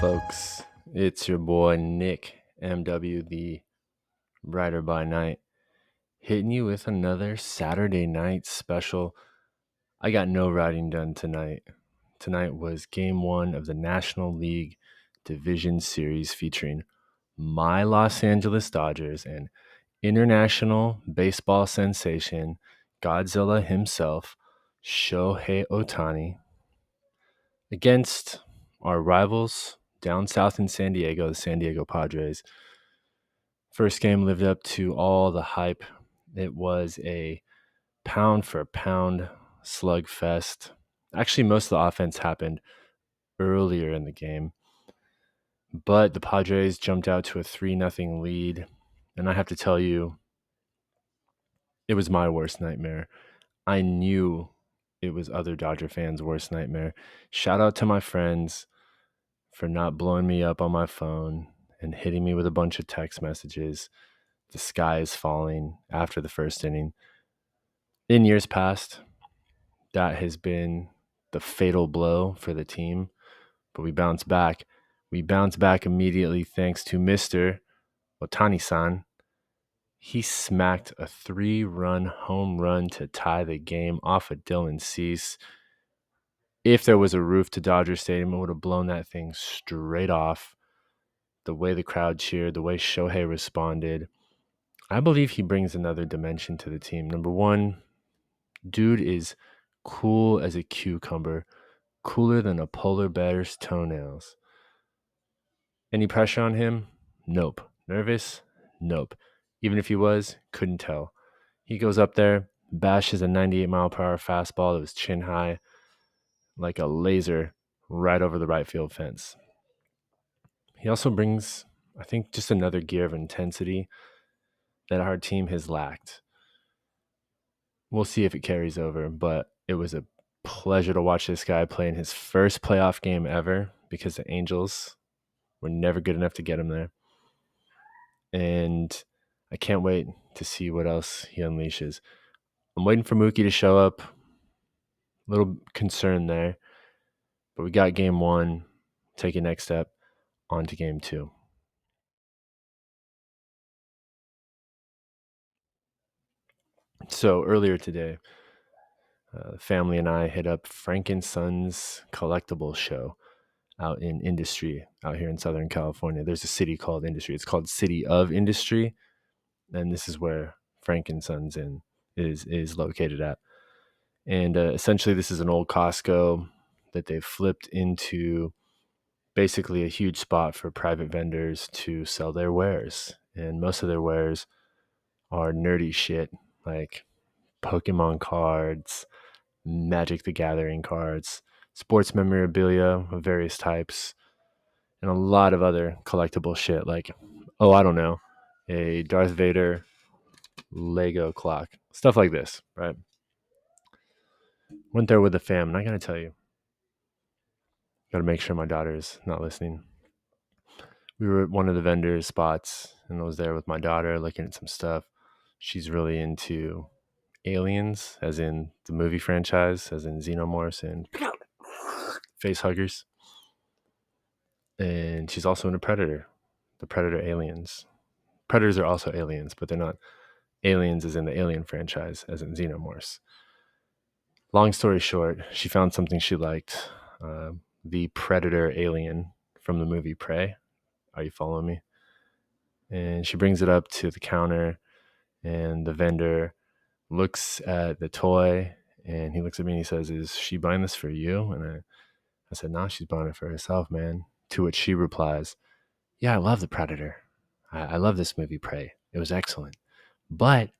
folks? It's your boy Nick MW, the writer by night, hitting you with another Saturday night special. I got no writing done tonight. Tonight was game one of the National League Division Series featuring my Los Angeles Dodgers and international baseball sensation, Godzilla himself, Shohei Ohtani, against our rivals down south in San Diego, the San Diego Padres. First game lived up to all the hype. It was a pound for pound slugfest. Actually, most of the offense happened earlier in the game, but the Padres jumped out to a 3-0 lead. And I have to tell you, it was my worst nightmare. I knew it was other Dodger fans' worst nightmare. Shout out to my friends for not blowing me up on my phone and hitting me with a bunch of text messages. The sky is falling after the first inning. In years past, that has been the fatal blow for the team, but we bounced back. We bounced back immediately thanks to Mr. Ohtani-san. He smacked a 3-run home run to tie the game off of Dylan Cease. If there was a roof to Dodger Stadium, it would have blown that thing straight off. The way the crowd cheered, the way Shohei responded, I believe he brings another dimension to the team. Number one, dude is cool as a cucumber, cooler than a polar bear's toenails. Any pressure on him? Nope. Nervous? Nope. Even if he was, couldn't tell. He goes up there, bashes a 98-mile-per-hour fastball that was chin high like a laser right over the right field fence. He also brings, I think, just another gear of intensity that our team has lacked. We'll see if it carries over, but it was a pleasure to watch this guy play in his first playoff game ever because the Angels were never good enough to get him there. And I can't wait to see what else he unleashes. I'm waiting for Mookie to show up. A little concerned there. But we got game one. Take a next step on to game two. So earlier today, family and I hit up Fank Son's Collectibles Show out in Industry, out here in Southern California. There's a city called Industry. It's called City of Industry, and this is where Fank Son's is located at. And essentially, this is an old Costco that they've flipped into basically a huge spot for private vendors to sell their wares. And most of their wares are nerdy shit, like Pokemon cards, Magic the Gathering cards, sports memorabilia of various types, and a lot of other collectible shit like, I don't know, a Darth Vader Lego clock, stuff like this, right? Went there with the fam, and I gotta tell you, gotta make sure my daughter's not listening. We were at one of the vendors' spots, and I was there with my daughter looking at some stuff. She's really into Aliens, as in the movie franchise, as in Xenomorphs and face huggers. And she's also into Predator, the Predator aliens. Predators are also aliens, but they're not aliens as in the Alien franchise, as in Xenomorphs. Long story short, she found something she liked, the Predator alien from the movie Prey. Are you following me? And she brings it up to the counter, and the vendor looks at the toy, and he looks at me and he says, "Is she buying this for you?" And I said, "No, she's buying it for herself, man." To which she replies, "Yeah, I love the Predator. I love this movie Prey. It was excellent. But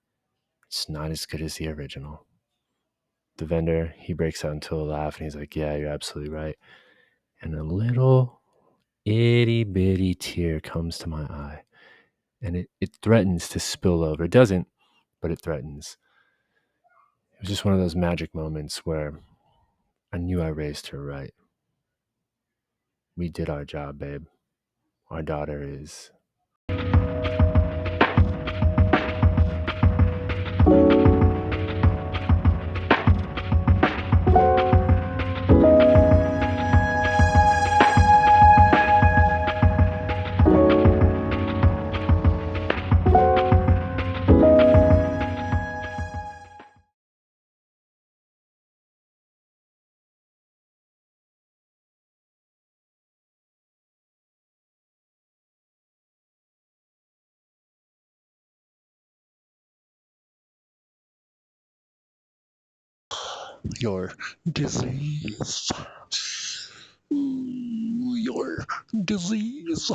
it's not as good as the original." The vendor, he breaks out into a laugh, and he's like, "Yeah, you're absolutely right." And a little itty bitty tear comes to my eye, and it threatens to spill over. It doesn't, but it threatens. It was just one of those magic moments where I knew I raised her right. We did our job, babe. Our daughter is... your disease. Your disease.